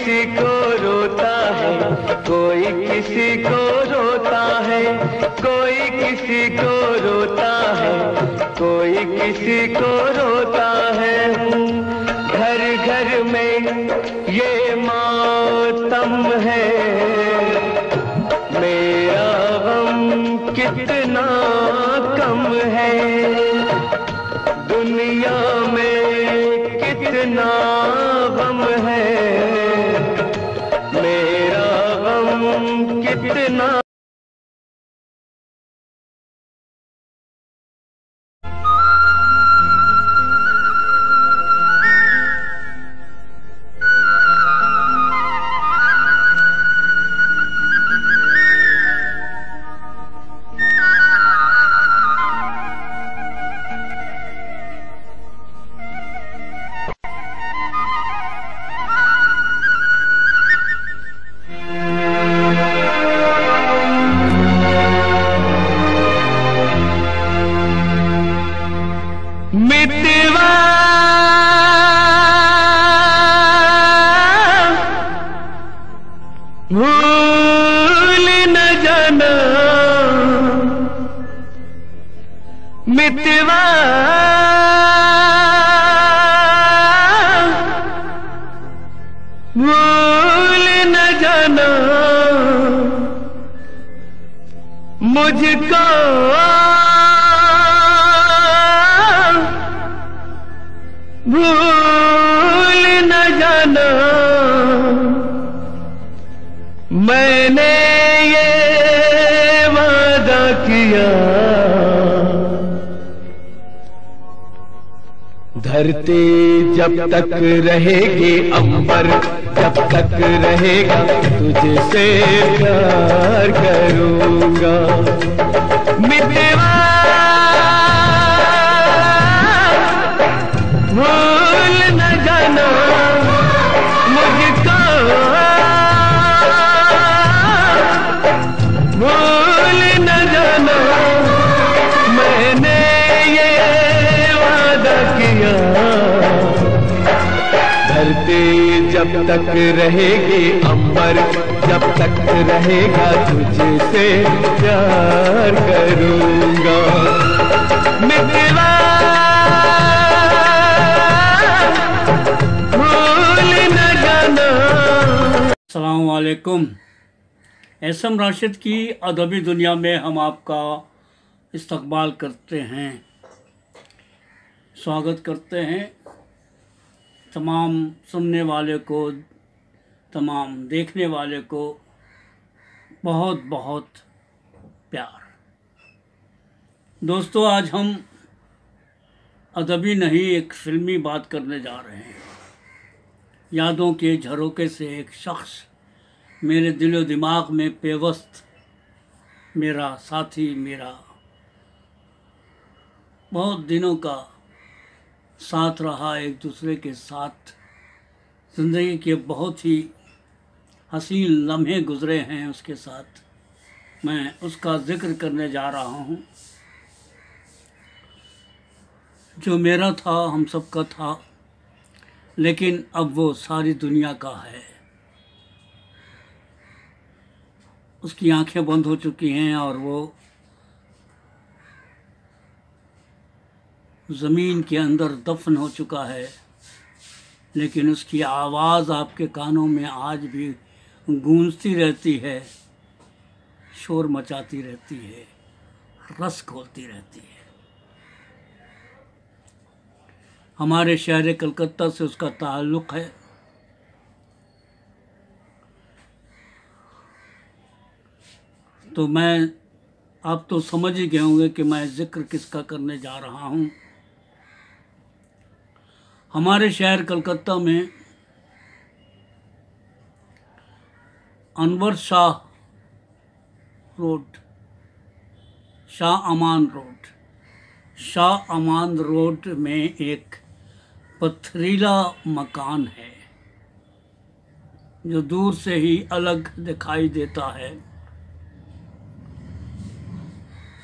किसी को रोता है, कोई किसी को रोता है, कोई किसी को रोता है, कोई किसी को रोता है। घर घर में ये मातम है, मेरा गम कितना कम है। दुनिया में कितना गम है, मेरा गम कितना। मितवा भूल न जाना, मितवा भूल न जाना, मुझको भूल न जाना। मैंने ये वादा किया, धरती जब तक रहेगी, अंबर जब तक रहेगा, तुझसे प्यार करूंगा। मितवा भूल न जाना, मुझको भूल न जाना। मैंने ये वादा किया, धरती जब तक रहेगी, अंबर जब तक रहेगा, तुझसे प्यार करूंगा। मितवा अस्सलामु अलैकुम। एसएम राशिद की अदबी दुनिया में हम आपका इस्तकबाल करते हैं, स्वागत करते हैं। तमाम सुनने वाले को, तमाम देखने वाले को बहुत बहुत प्यार। दोस्तों, आज हम अदबी नहीं, एक फ़िल्मी बात करने जा रहे हैं। यादों के झरोके से एक शख्स मेरे दिलो दिमाग में पेवस्त, मेरा साथी, मेरा बहुत दिनों का साथ रहा, एक दूसरे के साथ ज़िंदगी के बहुत ही हसीन लम्हे गुज़रे हैं उसके साथ। मैं उसका ज़िक्र करने जा रहा हूँ, जो मेरा था, हम सबका था, लेकिन अब वो सारी दुनिया का है। उसकी आंखें बंद हो चुकी हैं और वो ज़मीन के अंदर दफन हो चुका है, लेकिन उसकी आवाज़ आपके कानों में आज भी गूंजती रहती है, शोर मचाती रहती है, रस घोलती रहती है। हमारे शहर कलकत्ता से उसका ताल्लुक़ है। तो मैं, आप तो समझ ही गए होंगे कि मैं ज़िक्र किसका करने जा रहा हूँ। हमारे शहर कलकत्ता में अनवर शाह रोड, शाह अमान रोड में एक पथरीला मकान है जो दूर से ही अलग दिखाई देता है।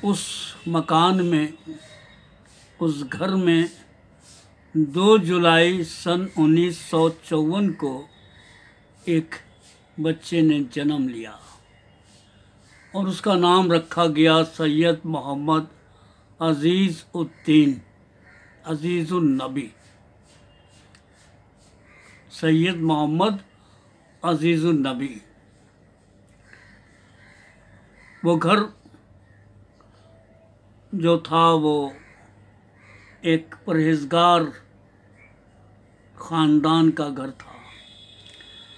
उस मकान में, उस घर में 2 जुलाई सन 1954 को एक बच्चे ने जन्म लिया और उसका नाम रखा गया सैयद मोहम्मद अजीज़-उद-दीन, अजीज़ुन-नबी। सैयद मोहम्मद अजीज़ुन-नबी। वो घर जो था वो एक परहेजगार ख़ानदान का घर था।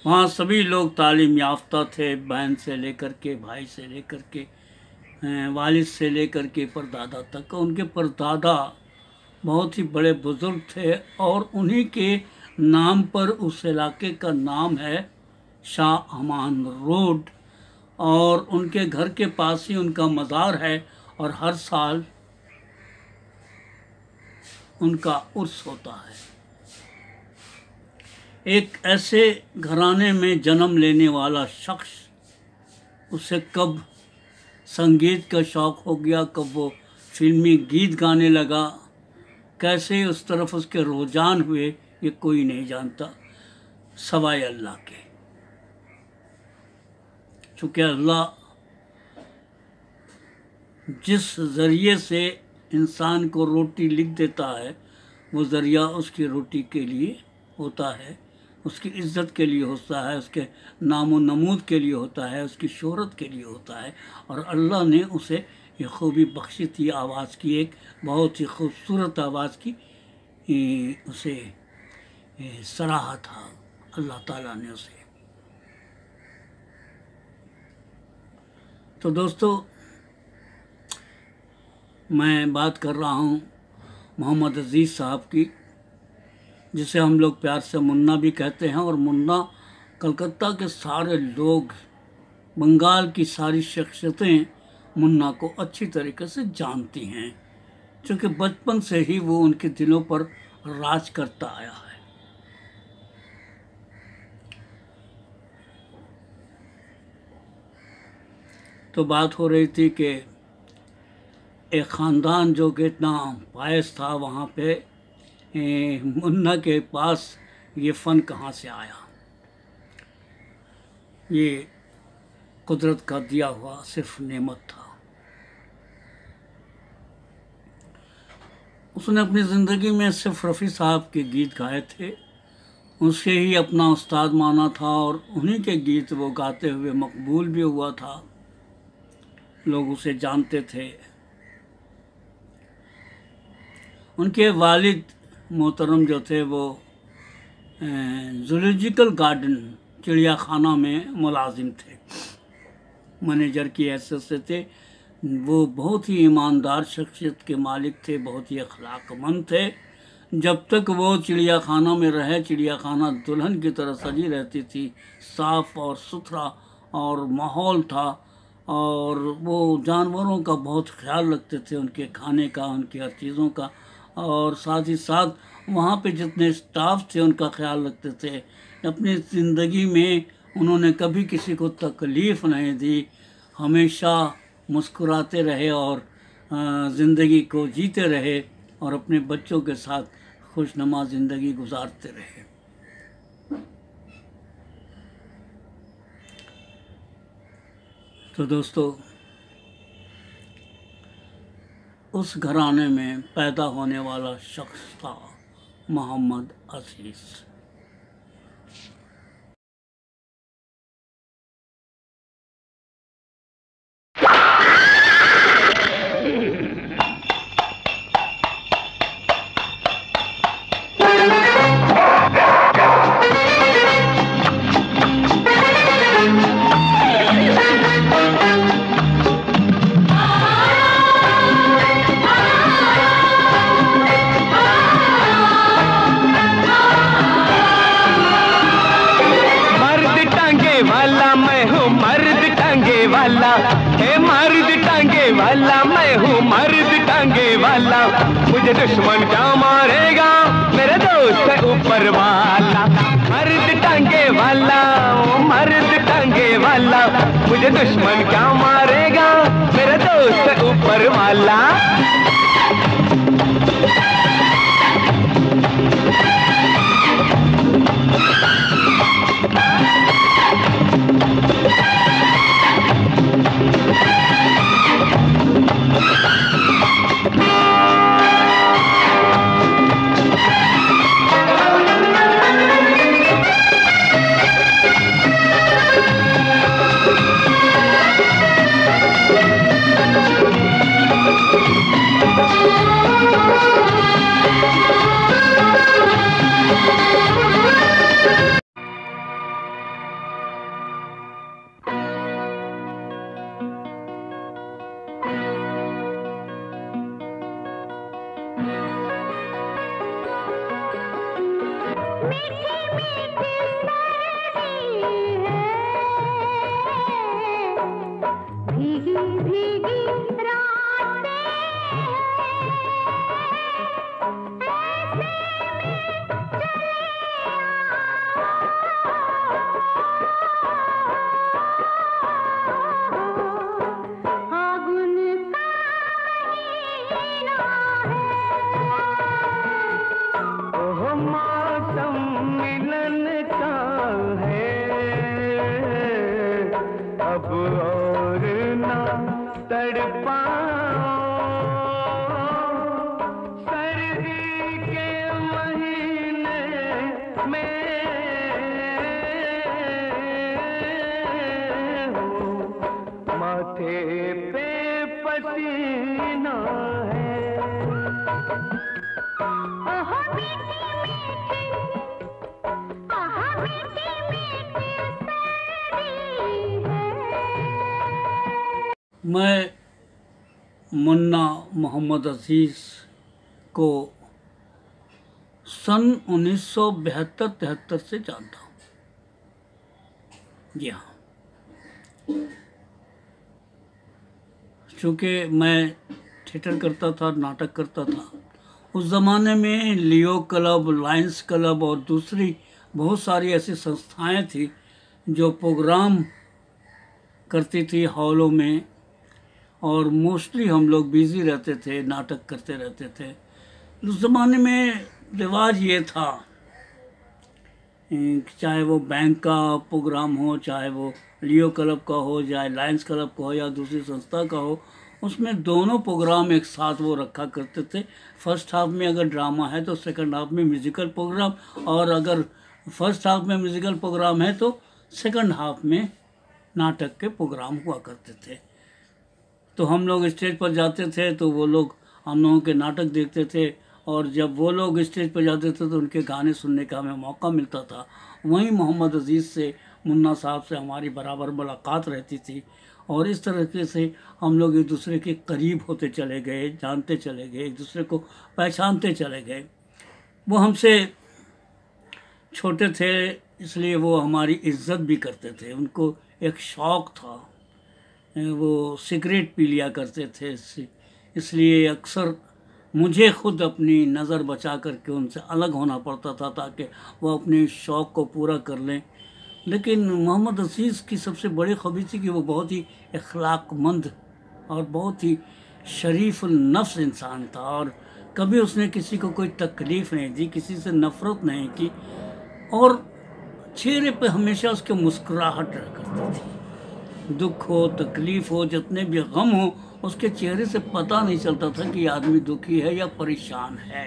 वहाँ सभी लोग तालीम याफ्ता थे, बहन से लेकर के, भाई से लेकर के, वालिद से लेकर के परदादा तक। उनके परदादा बहुत ही बड़े बुज़ुर्ग थे और उन्हीं के नाम पर उस इलाके का नाम है शाह अमान रोड, और उनके घर के पास ही उनका मज़ार है और हर साल उनका उर्स होता है। एक ऐसे घराने में जन्म लेने वाला शख्स, उसे कब संगीत का शौक़ हो गया, कब वो फिल्मी गीत गाने लगा, कैसे उस तरफ उसके रुझान हुए, ये कोई नहीं जानता सवाए अल्लाह के। चूँकि अल्लाह जिस ज़रिए से इंसान को रोटी लिख देता है, वो ज़रिया उसकी रोटी के लिए होता है, उसकी इज़्ज़त के लिए होता है, उसके नामो नमूद के लिए होता है, उसकी शोहरत के लिए होता है। और अल्लाह ने उसे ये खूबी बख्शी थी, आवाज़ की, एक बहुत ही खूबसूरत आवाज़ की उसे सराहा था अल्लाह ताला ने उसे। तो दोस्तों, मैं बात कर रहा हूँ मोहम्मद अजीज़ साहब की, जिसे हम लोग प्यार से मुन्ना भी कहते हैं। और मुन्ना कलकत्ता के सारे लोग, बंगाल की सारी शख्सियतें मुन्ना को अच्छी तरीके से जानती हैं, क्योंकि बचपन से ही वो उनके दिलों पर राज करता आया है। तो बात हो रही थी कि एक ख़ानदान जो कि इतना पायस था, वहाँ पे मुन्ना के पास ये फ़न कहाँ से आया। ये कुदरत का दिया हुआ सिर्फ नेमत था। उसने अपनी ज़िंदगी में सिर्फ रफ़ी साहब के गीत गाए थे, उससे ही अपना उस्ताद माना था और उन्हीं के गीत वो गाते हुए मकबूल भी हुआ था, लोग उसे जानते थे। उनके वालिद मोहतरम जो थे वो ज़ूलॉजिकल गार्डन, चिड़िया खाना में मुलाजिम थे, मैनेजर की हैसियत से थे। वो बहुत ही ईमानदार शख्सियत के मालिक थे, बहुत ही अखलाक़मंद थे। जब तक वो चिड़िया खाना में रहे, चिड़िया खाना दुल्हन की तरह सजी रहती थी, साफ़ और सुथरा और माहौल था, और वो जानवरों का बहुत ख्याल रखते थे, उनके खाने का, उनकी हर चीज़ों का, और साथ ही साथ वहाँ पे जितने स्टाफ थे उनका ख्याल रखते थे। अपनी ज़िंदगी में उन्होंने कभी किसी को तकलीफ़ नहीं दी, हमेशा मुस्कुराते रहे और ज़िंदगी को जीते रहे और अपने बच्चों के साथ खुशनुमा ज़िंदगी गुजारते रहे। तो दोस्तों, उस घराने में पैदा होने वाला शख्स था मोहम्मद अजीज़। मुझे दुश्मन क्या मारेगा, मेरे दोस्त है ऊपर वाला। मर्द टांगे वाला, वो मर्द टांगे वाला, मुझे दुश्मन क्या मारेगा, मेरे दोस्त है ऊपर वाला। अब और ना तड़पाओ, सर्दी के महीने में हो, माथे पे पसीना है। ओहो मीठी मीठी, ओहो मीठी मीठी सर्दी है। मैं मुन्ना मोहम्मद अजीज़ को सन 1972-73 से जानता हूँ। जी हाँ, चूँकि मैं थिएटर करता था, नाटक करता था, उस ज़माने में लियो क्लब, लायंस क्लब और दूसरी बहुत सारी ऐसी संस्थाएं थी जो प्रोग्राम करती थी हॉलों में, और मोस्टली हम लोग बिज़ी रहते थे, नाटक करते रहते थे। उस ज़माने में रिवाज ये था, चाहे वो बैंक का प्रोग्राम हो, चाहे वो लियो क्लब का हो, चाहे लायंस क्लब का हो या दूसरी संस्था का हो, उसमें दोनों प्रोग्राम एक साथ वो रखा करते थे। फर्स्ट हाफ में अगर ड्रामा है तो सेकंड हाफ में म्यूज़िकल प्रोग्राम, और अगर फर्स्ट हाफ में म्यूज़िकल प्रोग्राम है तो सेकंड हाफ में नाटक के प्रोग्राम हुआ करते थे। तो हम लोग स्टेज पर जाते थे तो वो लोग हम लोगों के नाटक देखते थे, और जब वो लोग स्टेज पर जाते थे तो उनके गाने सुनने का हमें मौका मिलता था। वहीं मोहम्मद अजीज़ से, मुन्ना साहब से हमारी बराबर मुलाकात रहती थी, और इस तरीके से हम लोग एक दूसरे के करीब होते चले गए, जानते चले गए, एक दूसरे को पहचानते चले गए। वो हमसे छोटे थे इसलिए वो हमारी इज्जत भी करते थे। उनको एक शौक़ था, वो सिगरेट पी लिया करते थे, इसलिए अक्सर मुझे खुद अपनी नज़र बचा करके उनसे अलग होना पड़ता था ताकि वो अपने शौक़ को पूरा कर लें। लेकिन मोहम्मद अजीज़ की सबसे बड़ी ख़ूबी थी कि वो बहुत ही अखलाक़मंद और बहुत ही शरीफ नफ्स इंसान था, और कभी उसने किसी को कोई तकलीफ़ नहीं दी, किसी से नफ़रत नहीं की, और चेहरे पे हमेशा उसके मुस्कुराहट रह करती थी। दुख हो, तकलीफ़ हो, जितने भी गम हो, उसके चेहरे से पता नहीं चलता था कि आदमी दुखी है या परेशान है।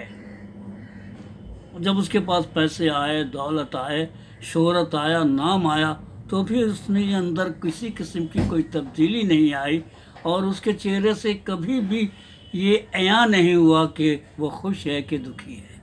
जब उसके पास पैसे आए, दौलत आए, शोहरत आया, नाम आया, तो भी उसमें अंदर किसी किस्म की कोई तब्दीली नहीं आई, और उसके चेहरे से कभी भी ये अया नहीं हुआ कि वो खुश है कि दुखी है।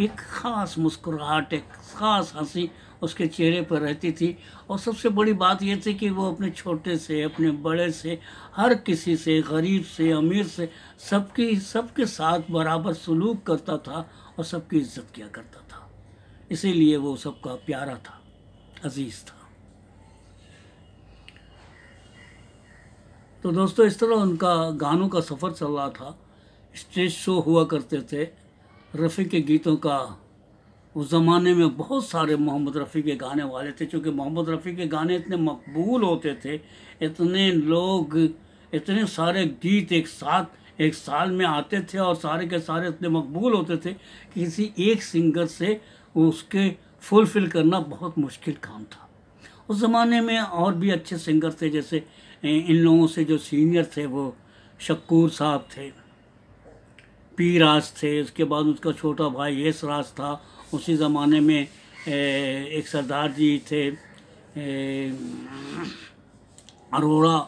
एक ख़ास मुस्कुराहट, एक ख़ास हंसी उसके चेहरे पर रहती थी। और सबसे बड़ी बात यह थी कि वो अपने छोटे से, अपने बड़े से, हर किसी से, गरीब से, अमीर से, सबके साथ बराबर सलूक करता था और सबकी इज्जत किया करता था। इसीलिए वो सबका प्यारा था, अजीज़ था। तो दोस्तों, इस तरह उनका गानों का सफ़र चल रहा था। स्टेज शो हुआ करते थे रफ़ी के गीतों का। उस ज़माने में बहुत सारे मोहम्मद रफ़ी के गाने वाले थे, क्योंकि मोहम्मद रफ़ी के गाने इतने मकबूल होते थे, इतने लोग, इतने सारे गीत एक साथ एक साल में आते थे, और सारे के सारे इतने मकबूल होते थे कि किसी एक सिंगर से उसके फुलफ़िल करना बहुत मुश्किल काम था। उस ज़माने में और भी अच्छे सिंगर थे, जैसे इन लोगों से जो सीनियर थे वो शक्कूर साहब थे, पी राज थे, उसके बाद उसका छोटा भाई यश राज था। उसी ज़माने में एक सरदार जी थे, अरोड़ा,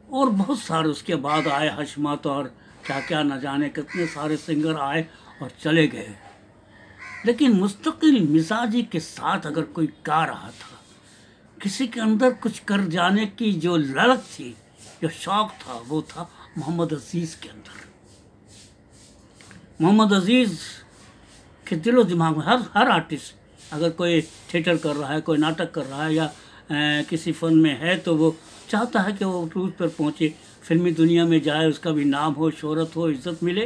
और बहुत सारे उसके बाद आए, हशमत, और क्या क्या न जाने कितने सारे सिंगर आए और चले गए। लेकिन मुस्तकिल मिजाजी के साथ अगर कोई गा रहा था, किसी के अंदर कुछ कर जाने की जो ललक थी, जो शौक़ था, वो था मोहम्मद अजीज़ के अंदर। मोहम्मद अजीज़ के दिलो दिमाग में हर आर्टिस्ट अगर कोई थिएटर कर रहा है, कोई नाटक कर रहा है या किसी फन में है तो वो चाहता है कि वो उस पर पहुँचे, फिल्मी दुनिया में जाए, उसका भी नाम हो, शोहरत हो, इज़्ज़त मिले।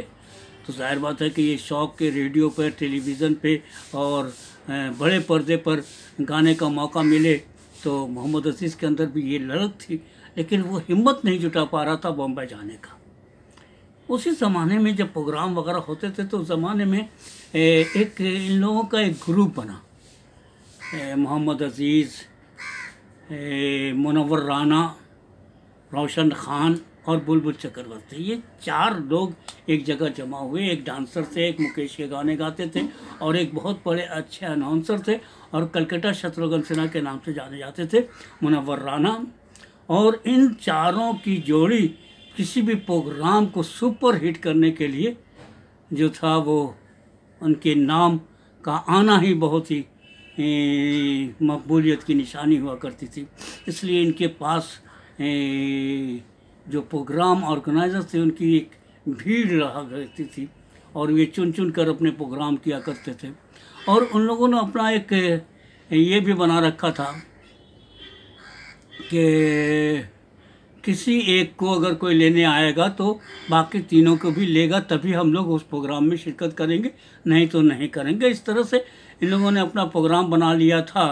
तो जाहिर बात है कि ये शौक़ के रेडियो पर, टेलीविज़न पे और बड़े पर्दे पर गाने का मौका मिले। तो मोहम्मद अज़ीज़ के अंदर भी ये ललक थी, लेकिन वो हिम्मत नहीं जुटा पा रहा था बॉम्बे जाने का। उसी ज़माने में जब प्रोग्राम वगैरह होते थे तो उस ज़माने में एक इन लोगों का एक ग्रुप बना, मोहम्मद अज़ीज़, मुनव्वर राना, रोशन खान और बुलबुल चक्रवर्ती, ये 4 लोग एक जगह जमा हुए। एक डांसर थे, एक मुकेश के गाने गाते थे और एक बहुत बड़े अच्छे अनाउंसर थे और कलकत्ता शत्रुघ्न सिन्हा के नाम से जाने जाते थे, मुनव्वर राना। और इन चारों की जोड़ी किसी भी प्रोग्राम को सुपर हिट करने के लिए जो था वो उनके नाम का आना ही बहुत ही मकबूलियत की निशानी हुआ करती थी। इसलिए इनके पास जो प्रोग्राम ऑर्गेनाइजर थे उनकी एक भीड़ रहा करती थी और वे चुन चुन कर अपने प्रोग्राम किया करते थे। और उन लोगों ने अपना एक ये भी बना रखा था कि किसी एक को अगर कोई लेने आएगा तो बाकी तीनों को भी लेगा, तभी हम लोग उस प्रोग्राम में शिरकत करेंगे, नहीं तो नहीं करेंगे। इस तरह से इन लोगों ने अपना प्रोग्राम बना लिया था।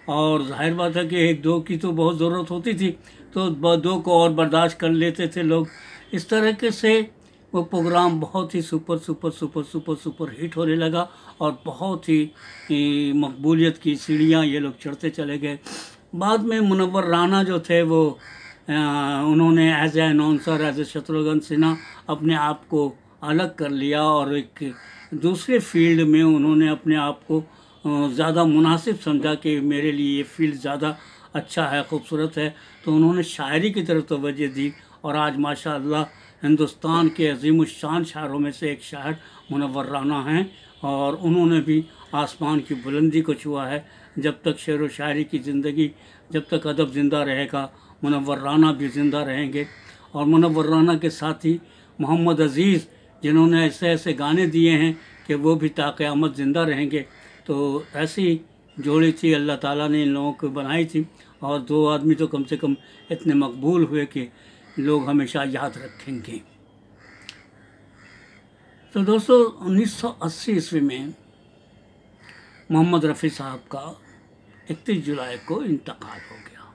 और जाहिर बात है कि 1-2 की तो बहुत ज़रूरत होती थी, तो 2 को और बर्दाश्त कर लेते थे लोग। इस तरीके से वो प्रोग्राम बहुत ही super super super super super hit होने लगा और बहुत ही मकबूलियत की सीढ़ियाँ ये लोग चढ़ते चले गए। बाद में मुनव्वर राना जो थे वो उन्होंने as a announcer, as a Shatrughan Sinha अपने आप को अलग कर लिया और एक दूसरे फील्ड में उन्होंने अपने आप को ज़्यादा मुनासिब समझा कि मेरे लिए ये फील्ड ज़्यादा अच्छा है, खूबसूरत है। तो उन्होंने शायरी की तरफ तवज्जो दी और आज माशाअल्लाह हिंदुस्तान के अज़ीमुश्शान शायरों में से एक शायर मुनव्वर राना हैं और उन्होंने भी आसमान की बुलंदी को छुआ है। जब तक शेर व शायरी की ज़िंदगी, जब तक अदब ज़िंदा रहेगा, मुनव्वर राना भी ज़िंदा रहेंगे। और मुनव्वर राना के साथ ही मोहम्मद अज़ीज़, जिन्होंने ऐसे ऐसे गाने दिए हैं कि वो भी ता क़यामत ज़िंदा रहेंगे। तो ऐसी जोड़ी थी, अल्लाह ताला ने इन लोगों को बनाई थी। और 2 आदमी तो कम से कम इतने मकबूल हुए कि लोग हमेशा याद रखेंगे। तो दोस्तों 1980 ईस्वी में मोहम्मद रफ़ी साहब का 31 जुलाई को इंतकाल हो गया।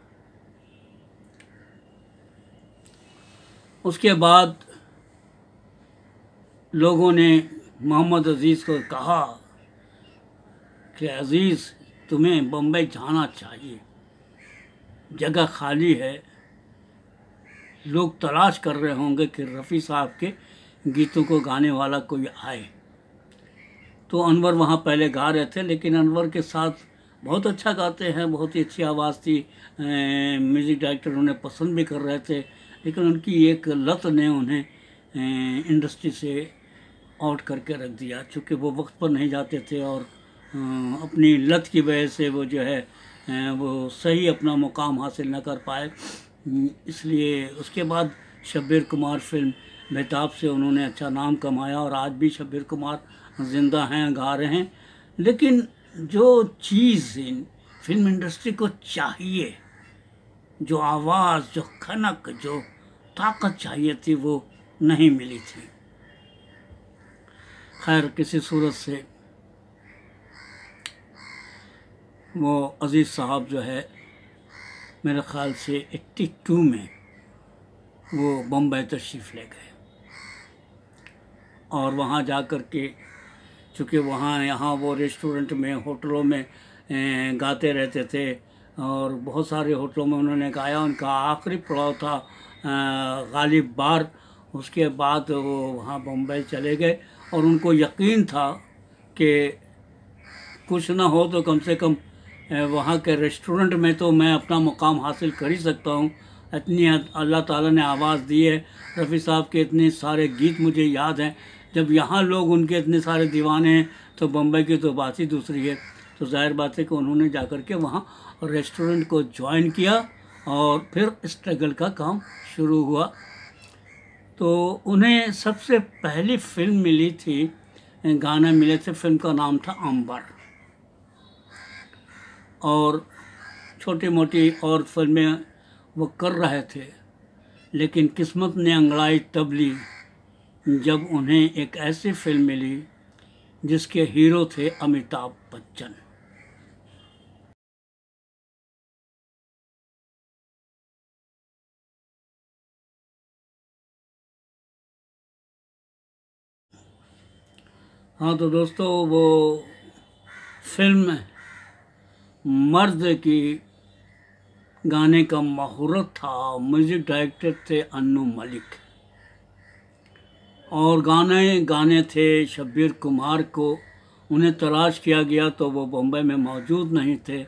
उसके बाद लोगों ने मोहम्मद अज़ीज़ को कहा कि अज़ीज़ तुम्हें बम्बई जाना चाहिए, जगह खाली है, लोग तलाश कर रहे होंगे कि रफ़ी साहब के गीतों को गाने वाला कोई आए। तो अनवर वहाँ पहले गा रहे थे, लेकिन अनवर के साथ बहुत अच्छा गाते हैं, बहुत ही अच्छी आवाज़ थी, म्यूज़िक डायरेक्टर उन्हें पसंद भी कर रहे थे, लेकिन उनकी एक लत ने उन्हें इंडस्ट्री से आउट करके रख दिया। चूँकि वो वक्त पर नहीं जाते थे और अपनी लत की वजह से वो जो है वो सही अपना मुकाम हासिल न कर पाए। इसलिए उसके बाद शब्बीर कुमार फिल्म बेताब से उन्होंने अच्छा नाम कमाया और आज भी शब्बीर कुमार ज़िंदा हैं, गा रहे हैं। लेकिन जो चीज़ इन फिल्म इंडस्ट्री को चाहिए, जो आवाज़, जो खनक, जो ताकत चाहिए थी, वो नहीं मिली थी। खैर किसी सूरत से वो अज़ीज़ साहब जो है मेरे ख़्याल से 82 में वो बम्बई तशरीफ़ ले गए और वहाँ जा कर के, चूँकि वहाँ यहाँ वो रेस्टोरेंट में, होटलों में गाते रहते थे और बहुत सारे होटलों में उन्होंने गाया। उनका आखिरी पड़ाव था गालिब बार। उसके बाद वो वहाँ बम्बई चले गए और उनको यकीन था कि कुछ ना हो तो कम से कम वहाँ के रेस्टोरेंट में तो मैं अपना मुकाम हासिल कर ही सकता हूँ। इतनी अल्लाह ताला ने आवाज़ दी है। रफ़ी साहब के इतने सारे गीत मुझे याद हैं। जब यहाँ लोग उनके इतने सारे दीवाने हैं तो बम्बई की तो बात ही दूसरी है। तो जाहिर बात है कि उन्होंने जाकर के वहाँ रेस्टोरेंट को ज्वाइन किया और फिर स्ट्रगल का काम शुरू हुआ। तो उन्हें सबसे पहली फिल्म मिली थी, गाने मिले थे, फिल्म का नाम था अंबर। और छोटी मोटी और फिल्में वो कर रहे थे, लेकिन किस्मत ने अंगड़ाई तब ली जब उन्हें एक ऐसी फिल्म मिली जिसके हीरो थे अमिताभ बच्चन। हाँ तो दोस्तों, वो फिल्म मर्द की गाने का मुहूर्त था। म्यूजिक डायरेक्टर थे अन्नू मलिक और गाने थे शब्बीर कुमार को। उन्हें तलाश किया गया तो वो बम्बई में मौजूद नहीं थे।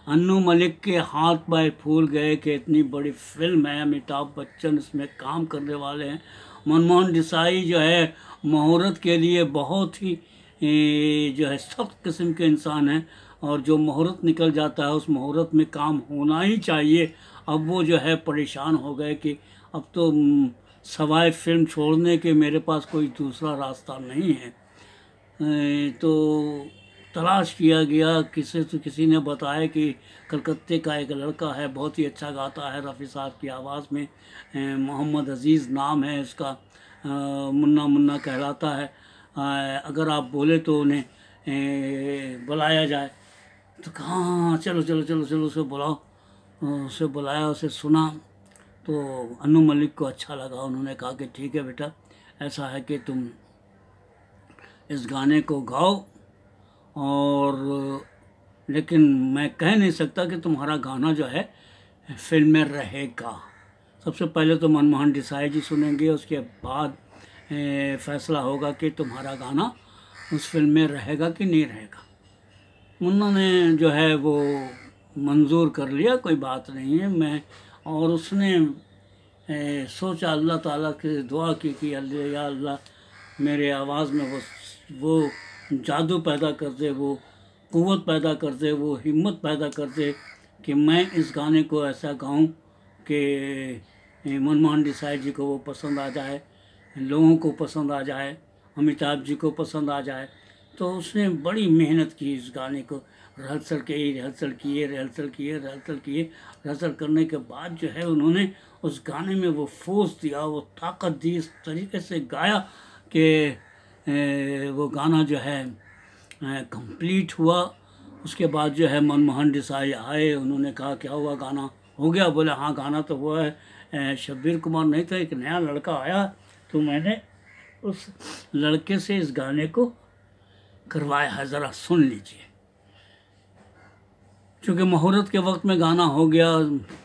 अन्नू मलिक के हाथ पैर फूल गए कि इतनी बड़ी फिल्म है, अमिताभ बच्चन इसमें काम करने वाले हैं। मनमोहन देसाई जो है मुहूर्त के लिए बहुत ही जो है सख्त किस्म के इंसान हैं, और जो मुहूर्त निकल जाता है उस मुहूर्त में काम होना ही चाहिए। अब वो जो है परेशान हो गए कि अब तो सवाए फिल्म छोड़ने के मेरे पास कोई दूसरा रास्ता नहीं है। तो तलाश किया गया, किसी ने बताया कि कलकत्ते का एक लड़का है, बहुत ही अच्छा गाता है, रफ़ी साहब की आवाज़ में, मोहम्मद अज़ीज़ नाम है उसका, मुन्ना मुन्ना कहलाता है, अगर आप बोले तो उन्हें बुलाया जाए। तो कहाँ, चलो चलो चलो चलो उसे बुलाओ। उसे बुलाया, उसे सुना तो अन्नू मलिक को अच्छा लगा। उन्होंने कहा कि ठीक है बेटा, ऐसा है कि तुम इस गाने को गाओ, और लेकिन मैं कह नहीं सकता कि तुम्हारा गाना जो है फिल्म में रहेगा। सबसे पहले तो मनमोहन देसाई जी सुनेंगे, उसके बाद फैसला होगा कि तुम्हारा गाना उस फिल्म में रहेगा कि नहीं रहेगा। मुन्ना ने जो है वो मंजूर कर लिया, कोई बात नहीं है। मैं और उसने सोचा, अल्लाह ताला की दुआ की कि अल्लाह या अल्लाह मेरे आवाज़ में वो जादू पैदा कर दे, वो क़ुव्वत पैदा कर दे, वो हिम्मत पैदा कर दे कि मैं इस गाने को ऐसा गाऊं कि मनमोहन देसाई जी को वो पसंद आ जाए, लोगों को पसंद आ जाए, अमिताभ जी को पसंद आ जाए। तो उसने बड़ी मेहनत की इस गाने को, रिहर्सल करने के बाद जो है उन्होंने उस गाने में वो फोर्स दिया, वो ताकत दी, इस तरीके से गाया कि वो गाना जो है कंप्लीट हुआ। उसके बाद जो है मनमोहन देसाई आए, उन्होंने कहा क्या हुआ, गाना हो गया? बोले हाँ गाना तो हुआ है, शब्बीर कुमार नहीं था, एक नया लड़का आया, तो मैंने उस लड़के से इस गाने को करवाया है, ज़रा सुन लीजिए। चूँकि मुहूर्त के वक्त में गाना हो गया,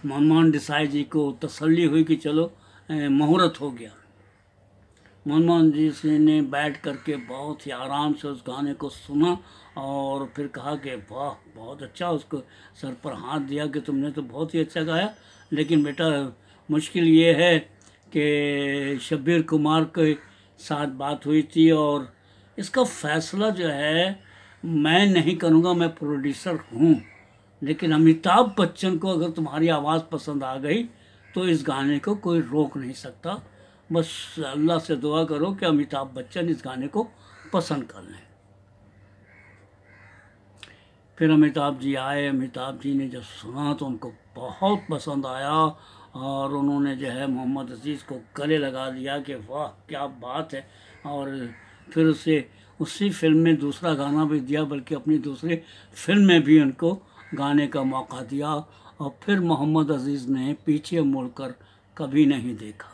मनमोहन देसाई जी को तसल्ली हुई कि चलो मुहूर्त हो गया। मनमोहन जी ने बैठ करके बहुत ही आराम से उस गाने को सुना और फिर कहा कि वाह बहुत अच्छा, उसको सर पर हाथ दिया कि तुमने तो बहुत ही अच्छा गाया, लेकिन बेटा मुश्किल ये है कि शब्बीर कुमार के साथ बात हुई थी और इसका फैसला जो है मैं नहीं करूँगा, मैं प्रोड्यूसर हूँ, लेकिन अमिताभ बच्चन को अगर तुम्हारी आवाज़ पसंद आ गई तो इस गाने को कोई रोक नहीं सकता। बस अल्लाह से दुआ करो कि अमिताभ बच्चन इस गाने को पसंद कर लें। फिर अमिताभ जी आए, अमिताभ जी ने जब सुना तो उनको बहुत पसंद आया और उन्होंने जो है मोहम्मद अज़ीज़ को गले लगा दिया कि वाह क्या बात है। और फिर उसी फिल्म में दूसरा गाना भी दिया, बल्कि अपनी दूसरी फिल्म में भी उनको गाने का मौका दिया। और फिर मोहम्मद अज़ीज़ ने पीछे मुड़कर कभी नहीं देखा।